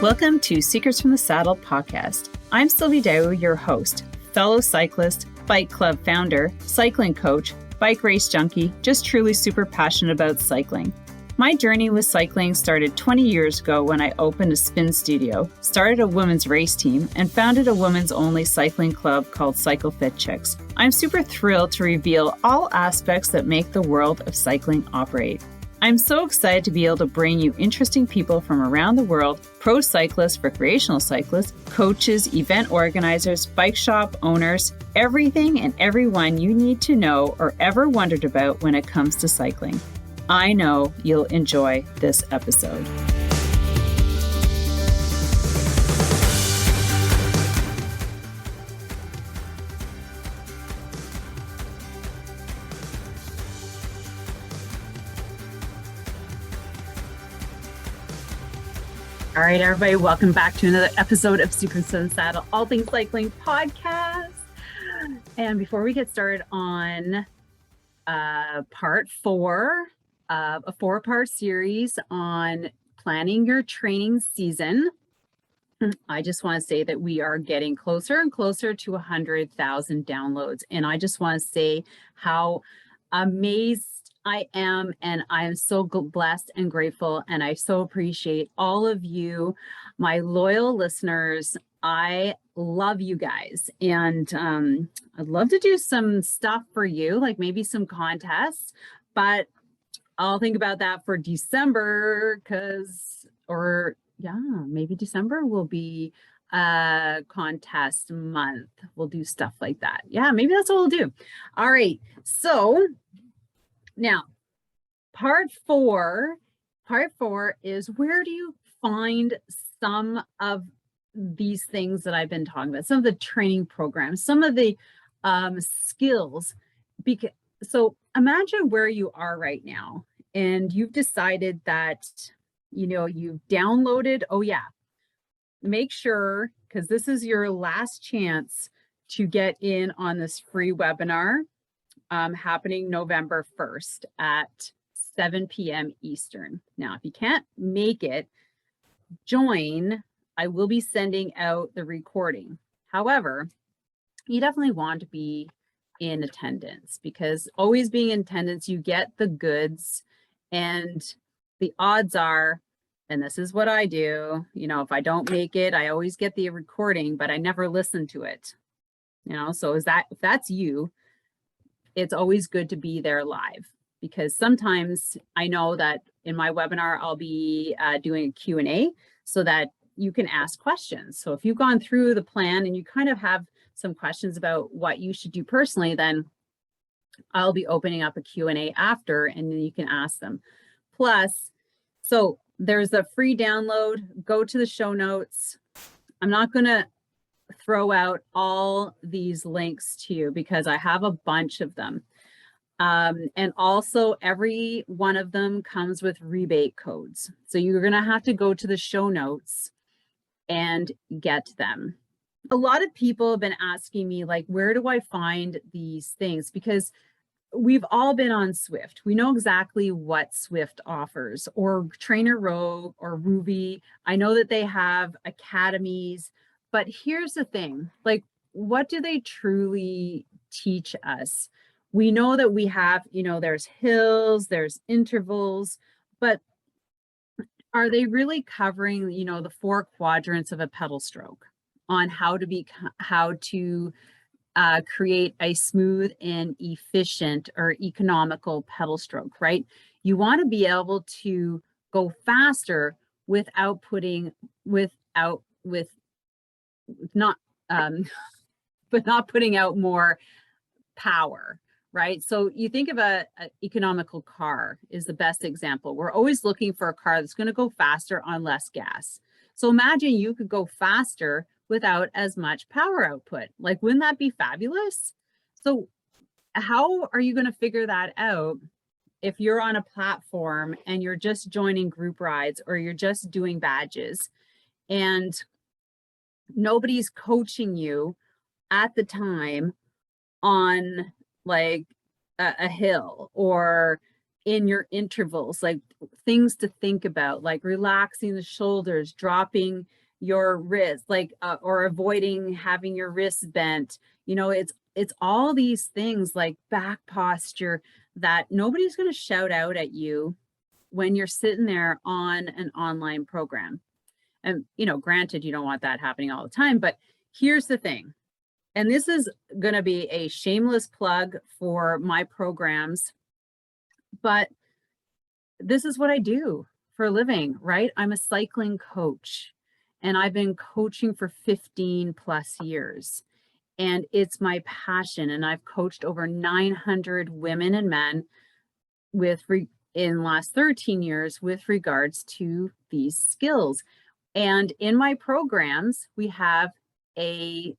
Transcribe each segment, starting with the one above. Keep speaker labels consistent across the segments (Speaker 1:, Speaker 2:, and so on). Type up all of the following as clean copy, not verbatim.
Speaker 1: Welcome to Secrets from the Saddle podcast. I'm Sylvie, your host, fellow cyclist, bike club founder, cycling coach, bike race junkie, just truly super passionate about cycling. My journey with cycling started 20 years ago when I opened a spin studio, started a women's race team, and founded a women's only cycling club called Cycle Fit Chicks. I'm super thrilled to reveal all aspects that make the world of cycling operate. I'm so excited to be able to bring you interesting people from around the world, pro cyclists, recreational cyclists, coaches, event organizers, bike shop owners, everything and everyone you need to know or ever wondered about when it comes to cycling. I know you'll enjoy this episode. All right, everybody, welcome back to another episode of Secrets from the Saddle, All Things Cycling podcast. And before we get started on part 4 of a 4-part series on planning your training season, I just want to say that we are getting closer and closer to 100,000 downloads. And I just want to say how amazed I am, and I am so blessed and grateful, and I so appreciate all of you, my loyal listeners. I love you guys, and I'd love to do some stuff for you, like maybe some contests, but I'll think about that for December, maybe December will be a contest month. We'll do stuff like that. Yeah, maybe that's what we'll do. All right, so now, part four is, where do you find some of these things that I've been talking about, some of the training programs, some of the skills? So imagine where you are right now, and you've decided that, you've downloaded, make sure, because this is your last chance to get in on this free webinar happening November 1st at 7 p.m. Eastern. Now, if you can't make it, join. I will be sending out the recording. However, you definitely want to be in attendance, because always being in attendance, you get the goods, and the odds are, and this is what I do, if I don't make it, I always get the recording, but I never listen to it. So if that's you, it's always good to be there live, because sometimes I know that in my webinar, I'll be doing a Q&A so that you can ask questions. So if you've gone through the plan and you kind of have some questions about what you should do personally, then I'll be opening up a Q&A after, and then you can ask them. Plus, so there's a free download. Go to the show notes. I'm not going to throw out all these links to you because I have a bunch of them. And also every one of them comes with rebate codes. So you're going to have to go to the show notes and get them. A lot of people have been asking me, like, where do I find these things? Because we've all been on Zwift. We know exactly what Zwift offers, or Trainer Row or Ruby. I know that they have academies. But here's the thing, like, what do they truly teach us? We know that we have, there's hills, there's intervals, but are they really covering, the 4 quadrants of a pedal stroke on how to create a smooth and efficient or economical pedal stroke, right? You want to be able to go faster without putting out more power, right? So you think of a economical car is the best example. We're always looking for a car that's going to go faster on less gas. So imagine you could go faster without as much power output. Like, wouldn't that be fabulous? So how are you going to figure that out if you're on a platform and you're just joining group rides, or you're just doing badges, and nobody's coaching you at the time on, like, a hill, or in your intervals, like things to think about, like relaxing the shoulders, dropping your wrist, like, or avoiding having your wrists bent. You know, it's all these things like back posture that nobody's going to shout out at you when you're sitting there on an online program. And, you know, granted, you don't want that happening all the time, but here's the thing. And this is going to be a shameless plug for my programs, but this is what I do for a living, right? I'm a cycling coach and I've been coaching for 15 plus years. And it's my passion. And I've coached over 900 women and men in the last 13 years with regards to these skills. And in my programs, we have a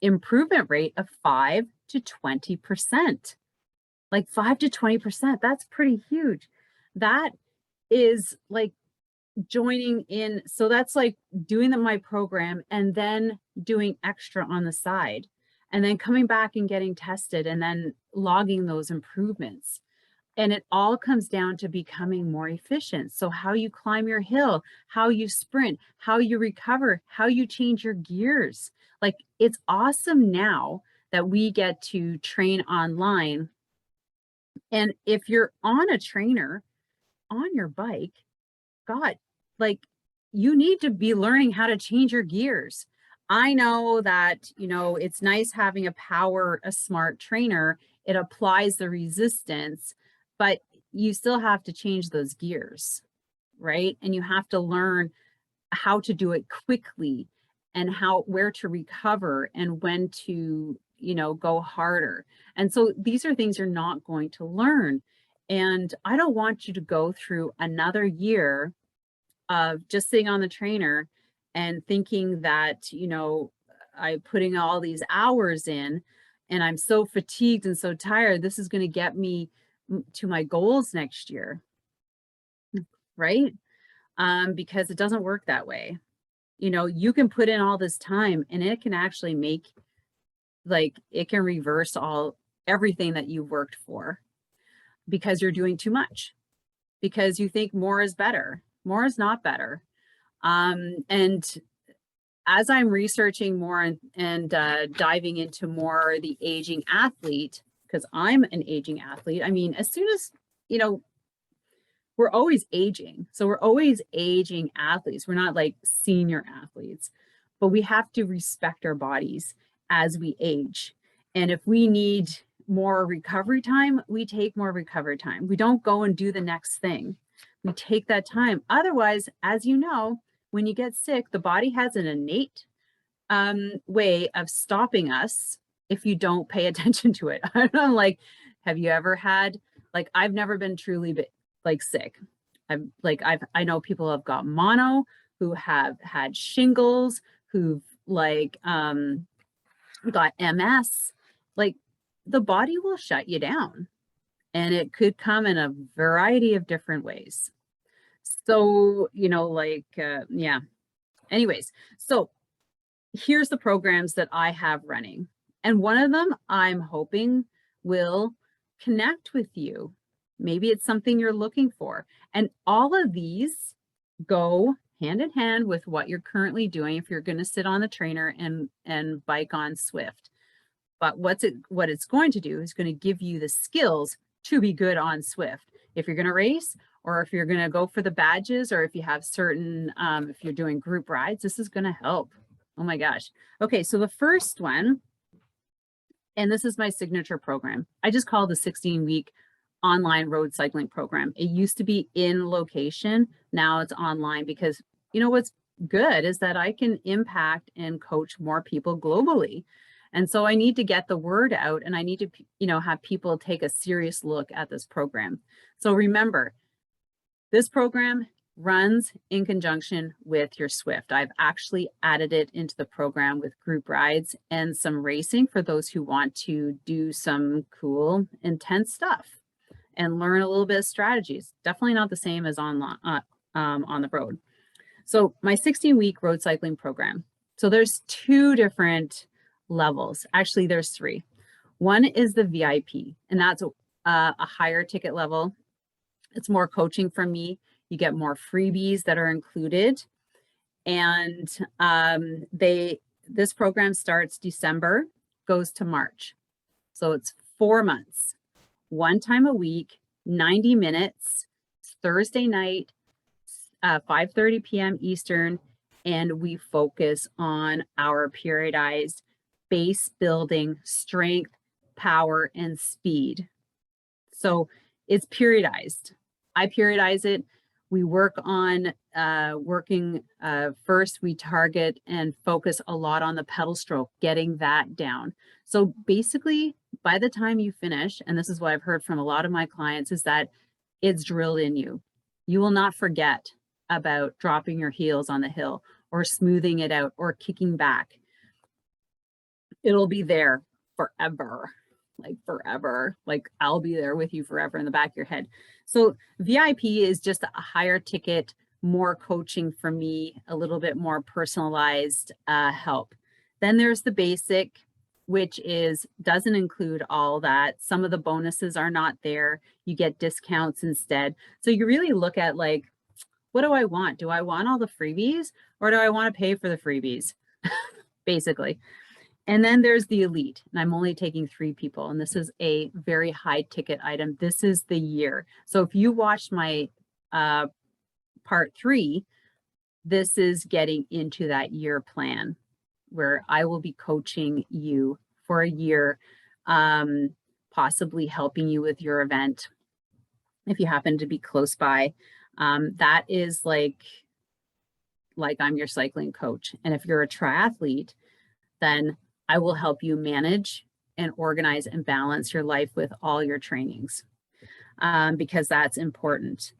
Speaker 1: improvement rate of 5 to 20%. Like 5 to 20%, that's pretty huge. That is like joining in. So that's like doing my program and then doing extra on the side and then coming back and getting tested and then logging those improvements. And it all comes down to becoming more efficient. So how you climb your hill, how you sprint, how you recover, how you change your gears. Like, it's awesome now that we get to train online. And if you're on a trainer on your bike, God, like, you need to be learning how to change your gears. I know that, you know, it's nice having a smart trainer. It applies the resistance, but you still have to change those gears, right? And you have to learn how to do it quickly and where to recover and when to, you know, go harder. And so these are things you're not going to learn. And I don't want you to go through another year of just sitting on the trainer and thinking that, you know, I'm putting all these hours in and I'm so fatigued and so tired, this is going to get me to my goals next year, right? Because it doesn't work that way. You know, you can put in all this time and it can actually make, like, it can reverse everything that you've worked for because you're doing too much, because you think more is better. More is not better. And as I'm researching more and diving into more the aging athlete, because I'm an aging athlete, I mean, as soon as, you know, we're always aging. So we're always aging athletes. We're not like senior athletes, but we have to respect our bodies as we age. And if we need more recovery time, we take more recovery time. We don't go and do the next thing. We take that time. Otherwise, as you know, when you get sick, the body has an innate way of stopping us if you don't pay attention to it. I'm like, have you ever had, like, I've never been truly like sick. I know people have got mono, who have had shingles, who've like got MS. Like, the body will shut you down, and it could come in a variety of different ways. So, you know, like, yeah. Anyways, so here's the programs that I have running. And one of them I'm hoping will connect with you. Maybe it's something you're looking for. And all of these go hand in hand with what you're currently doing if you're going to sit on the trainer and bike on Zwift. But what it's going to do is going to give you the skills to be good on Zwift. If you're going to race, or if you're going to go for the badges, or if you have certain, if you're doing group rides, this is going to help. Oh my gosh. Okay, so the first one, and this is my signature program. I just call it the 16-week online road cycling program. It used to be in location. Now it's online, because, you know, what's good is that I can impact and coach more people globally. And so I need to get the word out, and I need to, you know, have people take a serious look at this program. So remember, this program runs in conjunction with your Zwift. I've actually added it into the program with group rides and some racing for those who want to do some cool, intense stuff and learn a little bit of strategies. Definitely not the same as on the road. So my 16-week road cycling program. So there's 2 different levels. Actually, there's 3. One is the VIP, and that's a higher ticket level. It's more coaching from me. You get more freebies that are included. And this program starts December, goes to March. So it's 4 months, one time a week, 90 minutes, Thursday night, 5:30 p.m. Eastern, and we focus on our periodized base building, strength, power, and speed. So it's periodized. I periodize it. We work on first, we target and focus a lot on the pedal stroke, getting that down. So basically, by the time you finish, and this is what I've heard from a lot of my clients, is that it's drilled in you. You will not forget about dropping your heels on the hill or smoothing it out or kicking back. It'll be there forever, like forever. Like I'll be there with you forever in the back of your head. So VIP is just a higher ticket, more coaching for me, a little bit more personalized help. Then there's the basic, which doesn't include all that. Some of the bonuses are not there. You get discounts instead. So you really look at like, what do I want? Do I want all the freebies or do I want to pay for the freebies? Basically. And then there's the elite, and I'm only taking 3 people, and this is a very high ticket item. This is the year. So if you watched my part 3, this is getting into that year plan where I will be coaching you for a year, possibly helping you with your event if you happen to be close by. That is like I'm your cycling coach. And if you're a triathlete, then I will help you manage and organize and balance your life with all your trainings, because that's important.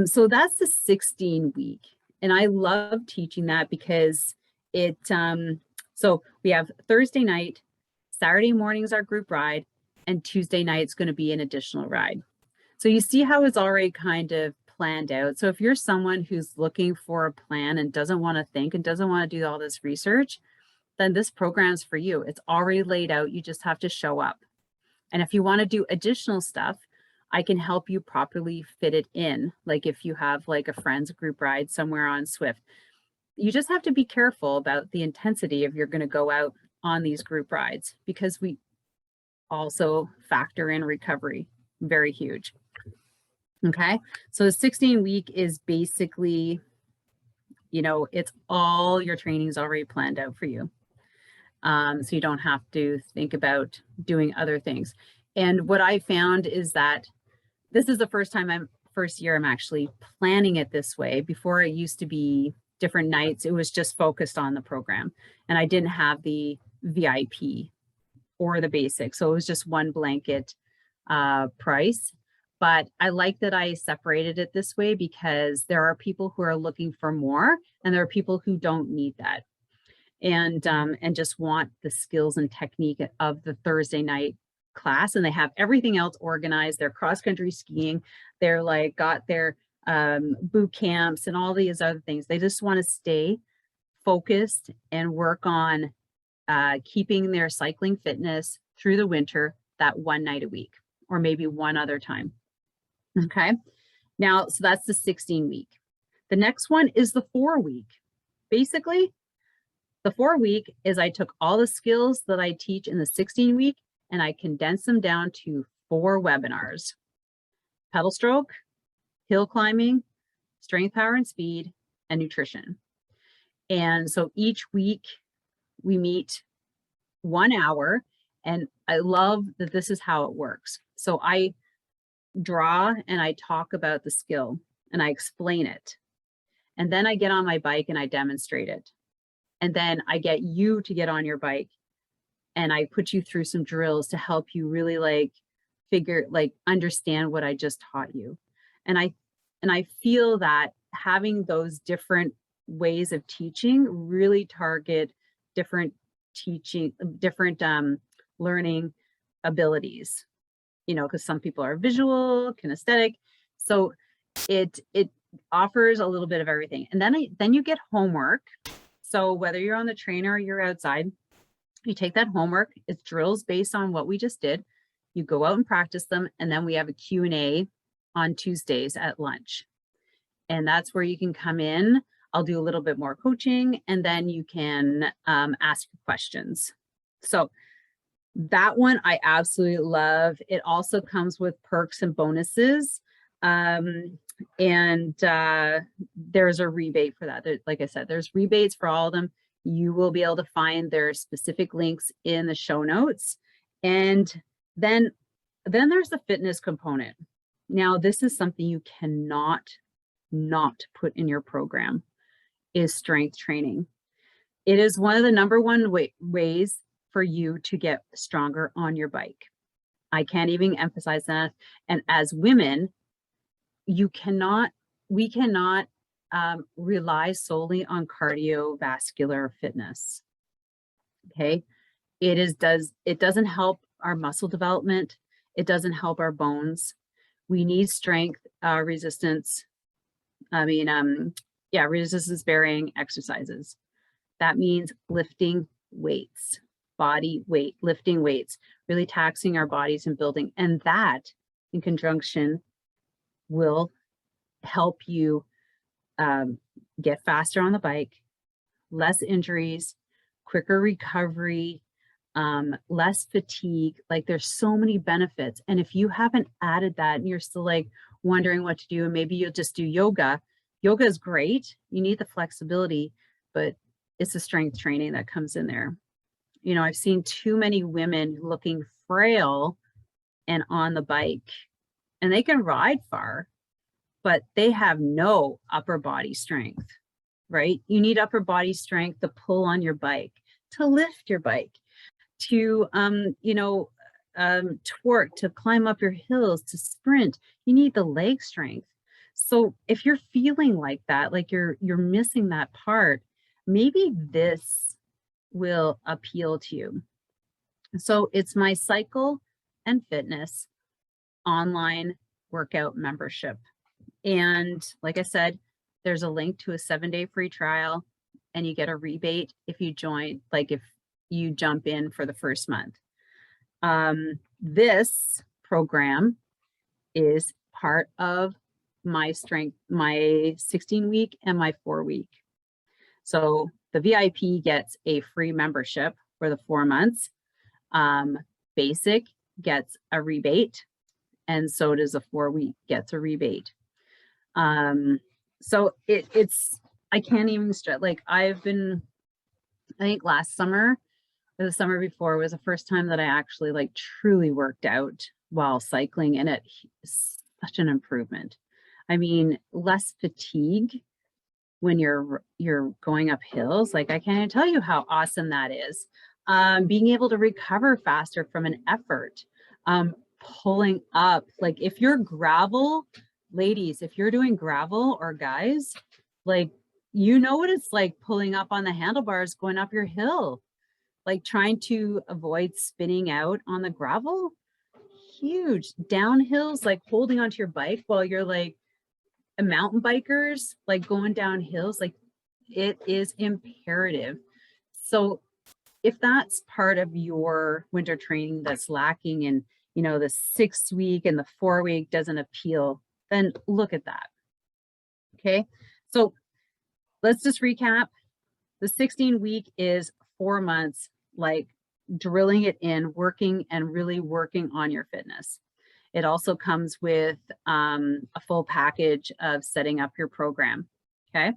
Speaker 1: So that's the 16-week. And I love teaching that because so we have Thursday night, Saturday mornings our group ride, and Tuesday night it's going to be an additional ride. So you see how it's already kind of planned out. So if you're someone who's looking for a plan and doesn't want to think and doesn't want to do all this research, then this program's for you. It's already laid out. You just have to show up. And if you want to do additional stuff, I can help you properly fit it in. Like if you have like a friend's group ride somewhere on Zwift, you just have to be careful about the intensity if you're going to go out on these group rides, because we also factor in recovery. Very huge. Okay. So the 16-week is basically, it's all your trainings already planned out for you. So you don't have to think about doing other things. And what I found is that this is the first year I'm actually planning it this way. Before it used to be different nights. It was just focused on the program, and I didn't have the VIP or the basic. So it was just one blanket price. But I like that I separated it this way because there are people who are looking for more, and there are people who don't need that. And just want the skills and technique of the Thursday night class, and they have everything else organized. They're cross-country skiing. They're like got their boot camps and all these other things. They just want to stay focused and work on keeping their cycling fitness through the winter, that one night a week, or maybe one other time. Okay. Now, so that's the 16-week. The next one is the 4-week. Basically, the 4-week is I took all the skills that I teach in the 16-week and I condensed them down to 4 webinars: pedal stroke, hill climbing, strength, power, and speed, and nutrition. And so each week we meet 1 hour, and I love that this is how it works. So I draw and I talk about the skill and I explain it. And then I get on my bike and I demonstrate it. And then I get you to get on your bike and I put you through some drills to help you really understand what I just taught you. And I feel that having those different ways of teaching really target different learning abilities, because some people are visual, kinesthetic. So it offers a little bit of everything. And then you get homework. So whether you're on the trainer or you're outside, you take that homework. It's drills based on what we just did. you go out and practice them, and then we have a Q&A on Tuesdays at lunch. And that's where you can come in. I'll do a little bit more coaching, and then you can ask questions. So that one I absolutely love. It also comes with perks and bonuses. There's a rebate for that. Like I said, there's rebates for all of them. You will be able to find their specific links in the show notes. And then there's the fitness component. Now, this is something you cannot not put in your program, is strength training. It is one of the number one ways for you to get stronger on your bike. I can't even emphasize that. And as women, we cannot rely solely on cardiovascular fitness. Okay, it doesn't help our muscle development. It doesn't help our bones. We need strength, resistance bearing exercises. That means lifting weights, body weight, lifting weights, really taxing our bodies and building. And that in conjunction will help you get faster on the bike, less injuries, quicker recovery, less fatigue. Like, there's so many benefits. And if you haven't added that and you're still like wondering what to do, and maybe you'll just do yoga. Yoga is great. You need the flexibility, but it's the strength training that comes in there. You know, I've seen too many women looking frail and on the bike, and they can ride far, but they have no upper body strength, right? You need upper body strength to pull on your bike, to lift your bike, to, torque, to climb up your hills, to sprint. You need the leg strength. So if you're feeling like that, like you're missing that part, maybe this will appeal to you. So it's my Cycle and Fitness online workout membership. And like I said, there's a link to a 7-day free trial, and you get a rebate if you join, like if you jump in for the first month. This program is part of my 16-week and my 4-week. So the VIP gets a free membership for the 4 months. Basic gets a rebate, and so does a 4-week gets a rebate. So it's, I can't even stress, like I think last summer or the summer before was the first time that I actually like truly worked out while cycling, and it's such an improvement. I mean, less fatigue when you're going up hills. Like, I can't even tell you how awesome that is. Being able to recover faster from an effort, pulling up, like if you're gravel, ladies, if you're doing gravel, or guys, like, you know what it's like pulling up on the handlebars going up your hill, like trying to avoid spinning out on the gravel. Huge downhills, like holding onto your bike while you're like a mountain bikers, like going down hills, like it is imperative. So if that's part of your winter training that's lacking, and you know the 6-week and the 4-week doesn't appeal, then look at that. Okay, so let's just recap. The 16-week is 4 months, like drilling it in, working and really working on your fitness. It also comes with a full package of setting up your program. Okay,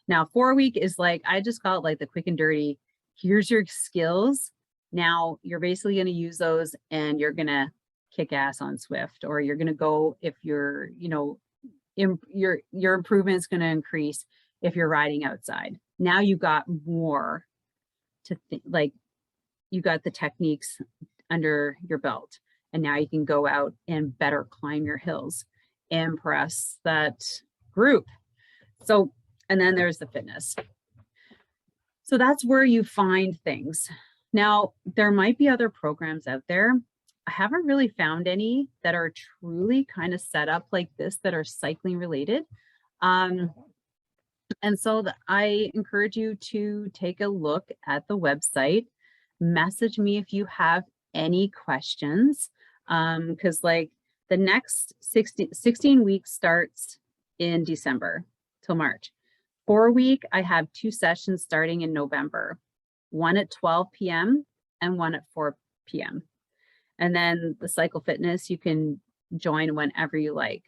Speaker 1: now 4-week is like, I just call it like the quick and dirty. Here's your skills. Now you're basically going to use those, and you're going to kick ass on Zwift, or you're going to go, if you're, your improvement is going to increase if you're riding outside. Now you got more to think, like you got the techniques under your belt, and now you can go out and better climb your hills, impress that group. So, and then there's the fitness. So that's where you find things. Now, there might be other programs out there. I haven't really found any that are truly kind of set up like this, that are cycling related. And so I encourage you to take a look at the website. Message me if you have any questions. Because like the next 16 weeks starts in December till March. 4-week, I have 2 sessions starting in November, one at 12 p.m. and one at 4 p.m. And then the Cycle Fitness, you can join whenever you like.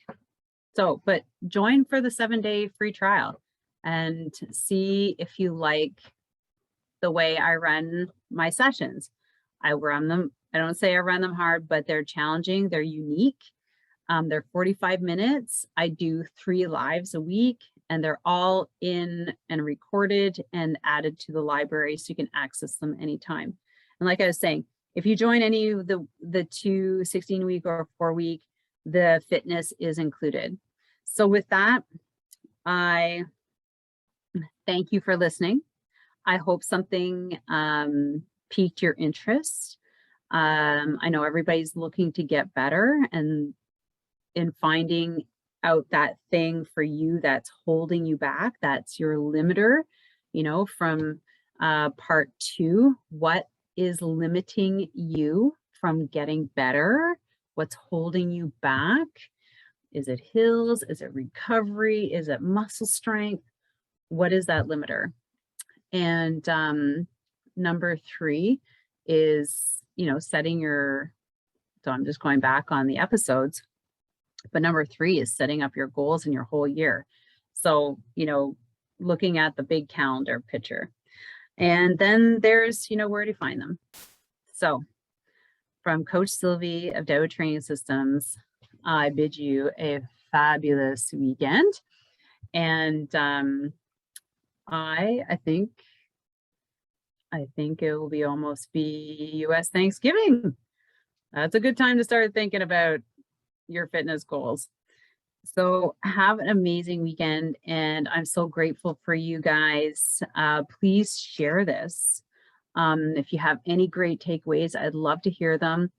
Speaker 1: So, but join for the 7-day free trial and see if you like the way I run my sessions. I run them, I don't say I run them hard, but they're challenging, they're unique. They're 45 minutes. I do 3 lives a week, and they're all in and recorded and added to the library so you can access them anytime. And like I was saying, if you join any of the 2 16-week or 4-week, the fitness is included. So with that, I thank you for listening. I hope something piqued your interest. I know everybody's looking to get better, and in finding out that thing for you that's holding you back, that's your limiter, from part 2, what is limiting you from getting better? What's holding you back? Is it hills? Is it recovery? Is it muscle strength? What is that limiter? And number 3 is, setting your, so I'm just going back on the episodes, but number 3 is setting up your goals in your whole year. So, looking at the big calendar picture. And then there's, where to find them. So from Coach Sylvie of Dow Training Systems, I bid you a fabulous weekend. And I think it will be almost be US Thanksgiving. That's a good time to start thinking about your fitness goals. So have an amazing weekend, and I'm so grateful for you guys. Please share this. If you have any great takeaways, I'd love to hear them.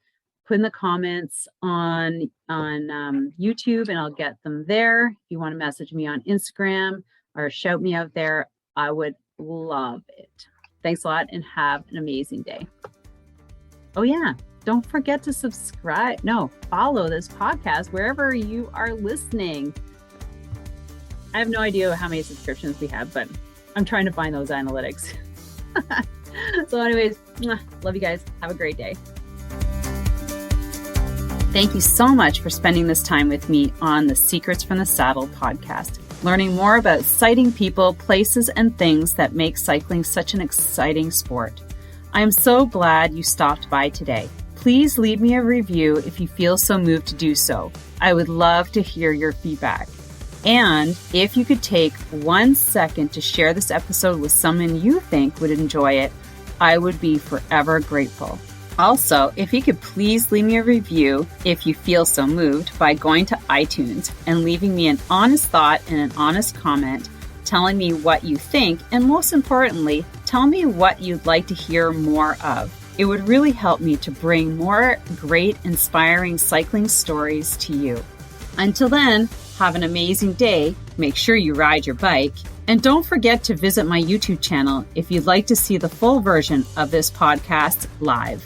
Speaker 1: Put in the comments on YouTube, and I'll get them there. If you want to message me on Instagram or shout me out there, I would love it. Thanks a lot, and have an amazing day. Oh yeah, don't forget to follow this podcast wherever you are listening. I have no idea how many subscriptions we have, but I'm trying to find those analytics. So anyways, love you guys. Have a great day. Thank you so much for spending this time with me on the Secrets from the Saddle podcast, learning more about sighting people, places, and things that make cycling such an exciting sport. I am so glad you stopped by today. Please leave me a review if you feel so moved to do so. I would love to hear your feedback. And if you could take 1 second to share this episode with someone you think would enjoy it, I would be forever grateful. Also, if you could please leave me a review if you feel so moved by going to iTunes and leaving me an honest thought and an honest comment, telling me what you think, and most importantly, tell me what you'd like to hear more of. It would really help me to bring more great, inspiring cycling stories to you. Until then, have an amazing day. Make sure you ride your bike. And don't forget to visit my YouTube channel if you'd like to see the full version of this podcast live.